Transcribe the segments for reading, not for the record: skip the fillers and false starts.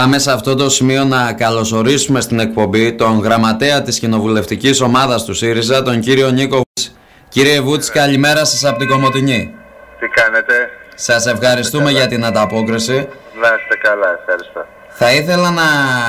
Πάμε σε αυτό το σημείο να καλωσορίσουμε στην εκπομπή τον γραμματέα της κοινοβουλευτικής ομάδας του ΣΥΡΙΖΑ, τον κύριο Νίκο Βούτση. Κύριε Βούτση, καλημέρα σας από την Κομοτηνή. Τι κάνετε? Σας ευχαριστούμε για την ανταπόκριση. Να είστε καλά, ευχαριστώ. Θα ήθελα να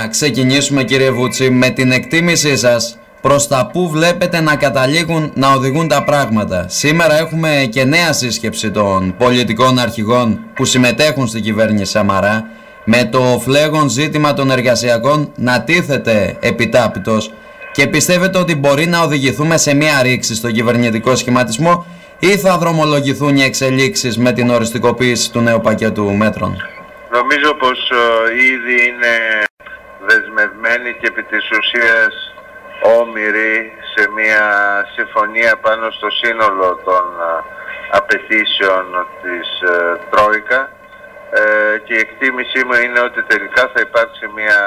ξεκινήσουμε, κύριε Βούτση, με την εκτίμησή σας προς τα που βλέπετε να καταλήγουν να οδηγούν τα πράγματα. Σήμερα έχουμε και νέα σύσκεψη των πολιτικών αρχηγών που συμμετέχουν στην κυβέρνηση Σαμαρά, με το φλέγον ζήτημα των εργασιακών να τίθεται επιτάπητος, και πιστεύετε ότι μπορεί να οδηγηθούμε σε μια ρήξη στο κυβερνητικό σχηματισμό ή θα δρομολογηθούν οι εξελίξεις με την οριστικοποίηση του νέου πακέτου μέτρων? Νομίζω πως ήδη είναι δεσμευμένοι και επί της ουσίας όμηροι σε μια συμφωνία πάνω στο σύνολο των απαιτήσεων της Τρόικα, και η εκτίμησή μου είναι ότι τελικά θα υπάρξει μια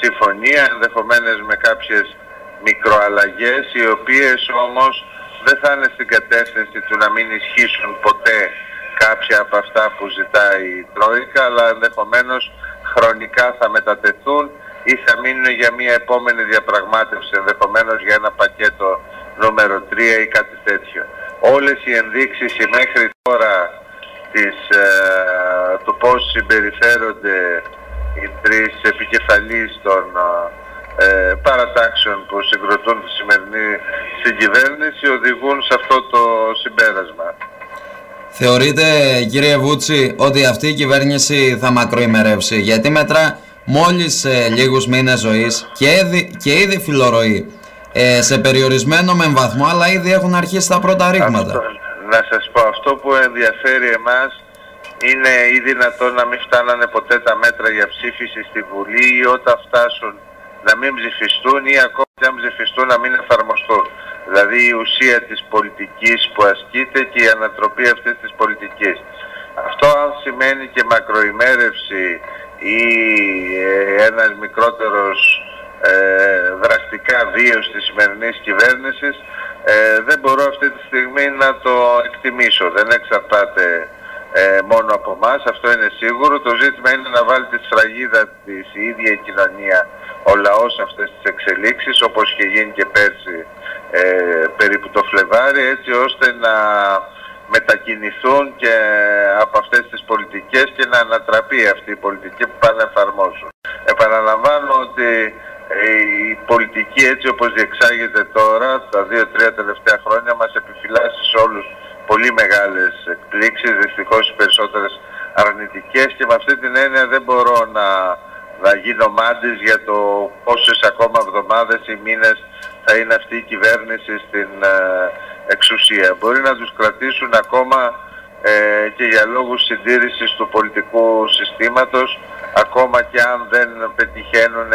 συμφωνία, ενδεχομένως με κάποιες μικροαλλαγές, οι οποίες όμως δεν θα είναι στην κατεύθυνση του να μην ισχύσουν ποτέ κάποια από αυτά που ζητάει η Τρόικα, αλλά ενδεχομένως χρονικά θα μετατεθούν ή θα μείνουν για μια επόμενη διαπραγμάτευση, ενδεχομένως για ένα πακέτο νούμερο 3 ή κάτι τέτοιο. Όλες οι ενδείξεις μέχρι τώρα του πώς συμπεριφέρονται οι τρεις επικεφαλείς των παρατάξεων που συγκροτούν τη σημερινή συγκυβέρνηση οδηγούν σε αυτό το συμπέρασμα. Θεωρείτε, κύριε Βούτση, ότι αυτή η κυβέρνηση θα μακροημερεύσει? Γιατί μετρά μόλις λίγους μήνες ζωής και ήδη φιλορροεί σε περιορισμένο μεν βαθμό, αλλά ήδη έχουν αρχίσει τα πρώτα ρήγματα. Να σας πω, αυτό που ενδιαφέρει εμάς είναι ή δυνατόν να μην φτάνανε ποτέ τα μέτρα για ψήφιση στη Βουλή, ή όταν φτάσουν να μην ψηφιστούν, ή ακόμα και αν ψηφιστούν να μην εφαρμοστούν. Δηλαδή η ουσία της πολιτικής που ασκείται και η ανατροπή αυτής της πολιτικής. Αυτό, αν σημαίνει και μακροημέρευση ή ένας μικρότερος δραστικά βίος της σημερινής κυβέρνησης, δεν μπορώ αυτή τη στιγμή να το εκτιμήσω. Δεν εξαρτάται μόνο από εμάς, αυτό είναι σίγουρο. Το ζήτημα είναι να βάλει τη σφραγίδα της η ίδια η κοινωνία, ο λαός, αυτές τις εξελίξεις, όπως είχε γίνει και πέρσι περίπου το Φλεβάρι, έτσι ώστε να μετακινηθούν και από αυτές τις πολιτικές και να ανατραπεί αυτή η πολιτική που πάνε να εφαρμόσουν. Επαναλαμβάνω ότι η πολιτική, έτσι όπως διεξάγεται τώρα, τα 2-3 τελευταία χρόνια, μας επιφυλάσσει σε όλους πολύ μεγάλες εκπλήξεις, δυστυχώς οι περισσότερες αρνητικές, και με αυτή την έννοια δεν μπορώ να γίνω μάντης για το πόσες ακόμα εβδομάδες ή μήνες θα είναι αυτή η κυβέρνηση στην εξουσία. Μπορεί να τους κρατήσουν ακόμα και για λόγους συντήρησης του πολιτικού συστήματος, ακόμα και αν δεν πετυχαίνουν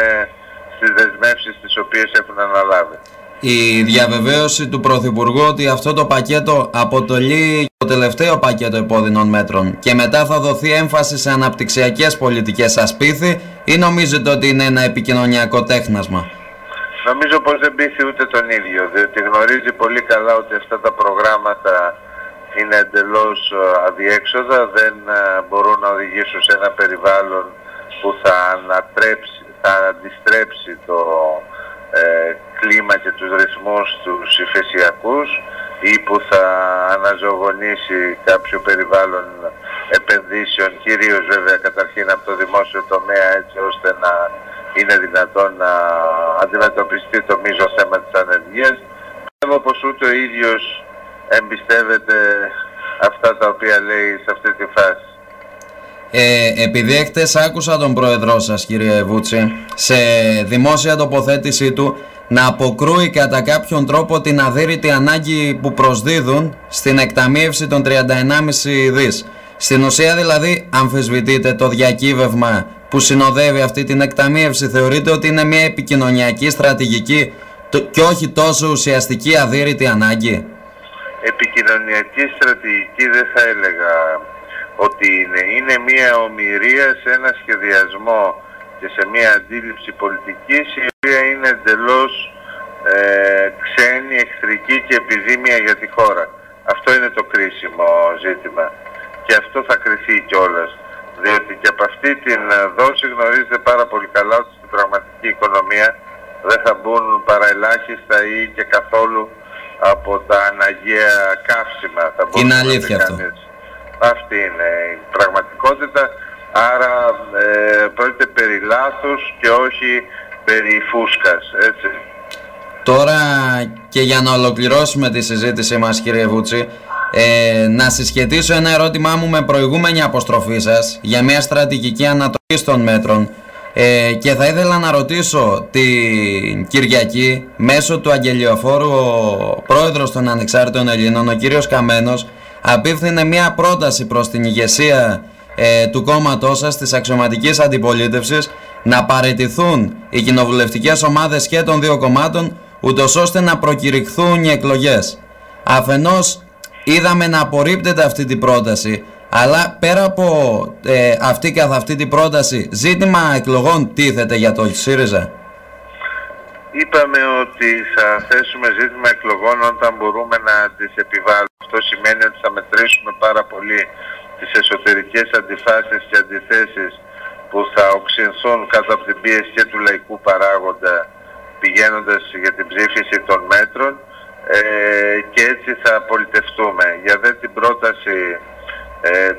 στις δεσμεύσεις τις οποίες έχουν αναλάβει. Η διαβεβαίωση του Πρωθυπουργού ότι αυτό το πακέτο αποτελεί το τελευταίο πακέτο επώδυνων μέτρων και μετά θα δοθεί έμφαση σε αναπτυξιακές πολιτικές, σας πείθει ή νομίζετε ότι είναι ένα επικοινωνιακό τέχνασμα? Νομίζω πως δεν πείθει ούτε τον ίδιο, διότι γνωρίζει πολύ καλά ότι αυτά τα προγράμματα είναι εντελώς αδιέξοδα, δεν μπορούν να οδηγήσουν σε ένα περιβάλλον που θα αντιστρέψει το κλίμα και τους ρυθμούς τους υφεσιακούς, ή που θα αναζωογονήσει κάποιο περιβάλλον επενδύσεων, κυρίως βέβαια καταρχήν από το δημόσιο τομέα, έτσι ώστε να είναι δυνατόν να αντιμετωπιστεί το μείζον θέμα της ανεργίας. Πιστεύω πως ούτε ο ίδιος εμπιστεύεται αυτά τα οποία λέει σε αυτή τη φάση. Επειδή χτες άκουσα τον πρόεδρό σας, κύριε Βούτση, σε δημόσια τοποθέτησή του να αποκρούει κατά κάποιον τρόπο την αδύρυτη ανάγκη που προσδίδουν στην εκταμείευση των 31,5 δις. Στην ουσία δηλαδή αμφισβητείτε το διακύβευμα που συνοδεύει αυτή την εκταμείευση? Θεωρείτε ότι είναι μια επικοινωνιακή στρατηγική και όχι τόσο ουσιαστική αδύρυτη ανάγκη? Επικοινωνιακή στρατηγική δεν θα έλεγα ότι είναι μια ομηρία σε ένα σχεδιασμό και σε μια αντίληψη πολιτικής η οποία είναι εντελώς ξένη, εχθρική και επιζήμια για τη χώρα. Αυτό είναι το κρίσιμο ζήτημα και αυτό θα κριθεί κιόλας. Διότι και από αυτή την δόση γνωρίζετε πάρα πολύ καλά ότι στην πραγματική οικονομία δεν θα μπουν παρά ελάχιστα ή και καθόλου από τα αναγκαία καύσιμα. Είναι αλήθεια αυτό. Αυτή είναι η πραγματικότητα. Άρα πρόκειται περί λάθους και όχι περί φούσκας, έτσι. Τώρα, και για να ολοκληρώσουμε τη συζήτησή μας, κύριε Βούτση, να συσχετίσω ένα ερώτημά μου με προηγούμενη αποστροφή σας για μια στρατηγική ανατροπή των μέτρων, και θα ήθελα να ρωτήσω την Κυριακή μέσω του αγγελιοφόρου ο πρόεδρος των Ανεξάρτητων Ελλήνων, ο κύριος Καμένος, απίφθινε μια πρόταση προς την ηγεσία του κόμματός σας, της αξιωματικής αντιπολίτευσης, να παραιτηθούν οι κοινοβουλευτικές ομάδες και των δύο κομμάτων, ούτως ώστε να προκηρυχθούν οι εκλογές. Αφενός είδαμε να απορρίπτεται αυτή την πρόταση, αλλά πέρα από αυτή καθ' αυτή την πρόταση, ζήτημα εκλογών τίθεται για το ΣΥΡΙΖΑ? Είπαμε ότι θα θέσουμε ζήτημα εκλογών όταν μπορούμε να τις επιβάλλουμε. Αυτό σημαίνει ότι θα μετρήσουμε πάρα πολύ τις εσωτερικές αντιφάσεις και αντιθέσεις που θα οξυνθούν κάτω από την πίεση και του λαϊκού παράγοντα πηγαίνοντας για την ψήφιση των μέτρων, και έτσι θα πολιτευτούμε. Για δε την πρόταση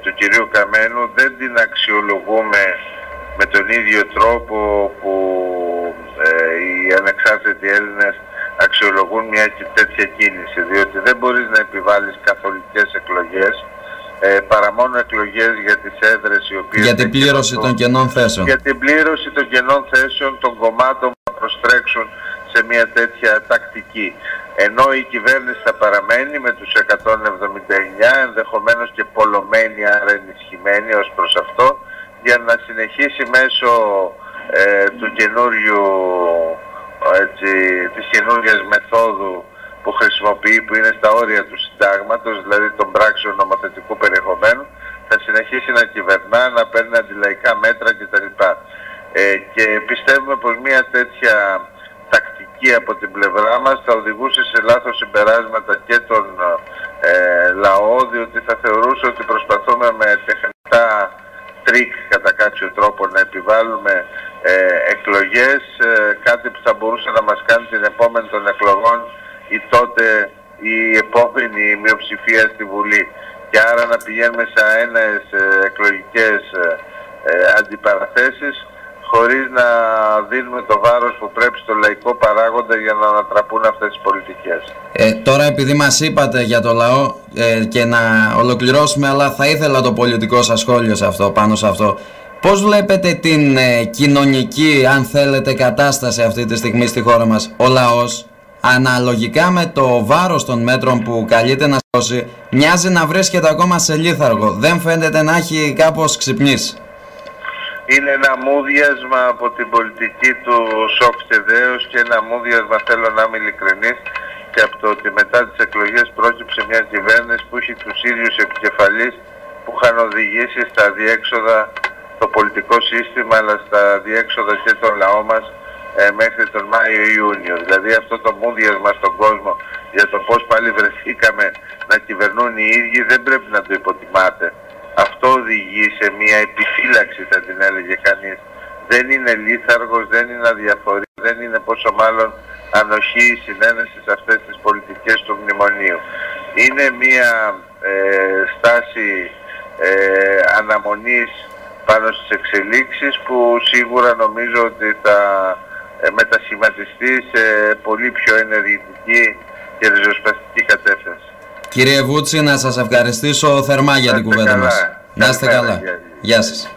του κυρίου Καμένου δεν την αξιολογούμε με τον ίδιο τρόπο που οι ανεξάρτητοι Έλληνες αξιολογούν μια τέτοια κίνηση, διότι δεν μπορείς να επιβάλλεις καθολικές εκλογές, παρά μόνο εκλογές για τις έδρες οι οποίες... Για την πλήρωση των κενών θέσεων. Για την πλήρωση των κενών θέσεων των κομμάτων που θα προστρέξουν σε μια τέτοια τακτική. Ενώ η κυβέρνηση θα παραμένει με τους 179, ενδεχομένως και πολλωμένη, άρα ενισχυμένη ως προς αυτό, για να συνεχίσει μέσω του καινούριου, της καινούριας μεθόδου που χρησιμοποιεί, που είναι στα όρια του συντάγματος, δηλαδή των πράξεων νομοθετικού περιεχομένου, θα συνεχίσει να κυβερνά, να παίρνει αντιλαϊκά μέτρα κτλ. Και πιστεύουμε πως μια τέτοια τακτική από την πλευρά μας θα οδηγούσε σε λάθος συμπεράσματα και τον λαό, διότι θα θεωρούσε ότι προσπαθούμε με τεχνητά τρίκ κατά κάποιο τρόπο να επιβάλλουμε εκλογές, κάτι που θα μπορούσε να μας κάνει την επόμενη των εκλογών ή τότε η επόμενη μειοψηφία στη Βουλή, και άρα να πηγαίνουμε σε αέναες εκλογικές αντιπαραθέσεις χωρίς να δίνουμε το βάρος που πρέπει στο λαϊκό παράγοντα για να ανατραπούν αυτές τις πολιτικές. Τώρα, επειδή μας είπατε για το λαό, και να ολοκληρώσουμε, αλλά θα ήθελα το πολιτικό σας σχόλιο σε αυτό, πάνω σε αυτό. Πώς βλέπετε την κοινωνική, αν θέλετε, κατάσταση αυτή τη στιγμή στη χώρα μας? Ο λαός, αναλογικά με το βάρος των μέτρων που καλείται να σώσει, μοιάζει να βρίσκεται ακόμα σε λίθαργο. Δεν φαίνεται να έχει κάπως ξυπνήσει. Είναι ένα μούδιασμα από την πολιτική του σοκ και δέος, και ένα μούδιασμα, θέλω να είμαι ειλικρινής, και από το ότι μετά τις εκλογές πρόκειψε μια κυβέρνηση που έχει τους ίδιους επικεφαλείς που είχαν οδηγήσει στα διέξοδα το πολιτικό σύστημα, αλλά στα διέξοδα και τον λαό μας μέχρι τον Μάιο-Ιούνιο. Δηλαδή αυτό το μούδιασμα στον κόσμο για το πώς πάλι βρεθήκαμε να κυβερνούν οι ίδιοι δεν πρέπει να το υποτιμάτε. Αυτό οδηγεί σε μια επιφύλαξη, θα την έλεγε κανείς. Δεν είναι λίθαργος, δεν είναι αδιαφορία, δεν είναι πόσο μάλλον ανοχή η συνένεση σε αυτές τις πολιτικές του μνημονίου. Είναι μια στάση αναμονής πάνω στις εξελίξεις που σίγουρα νομίζω ότι θα μετασχηματιστεί σε πολύ πιο ενεργητική και ριζοσπαστική κατεύθυνση. Κύριε Βούτση, να σας ευχαριστήσω θερμά για την κουβέντα μας. Να είστε καλά. Γεια σας.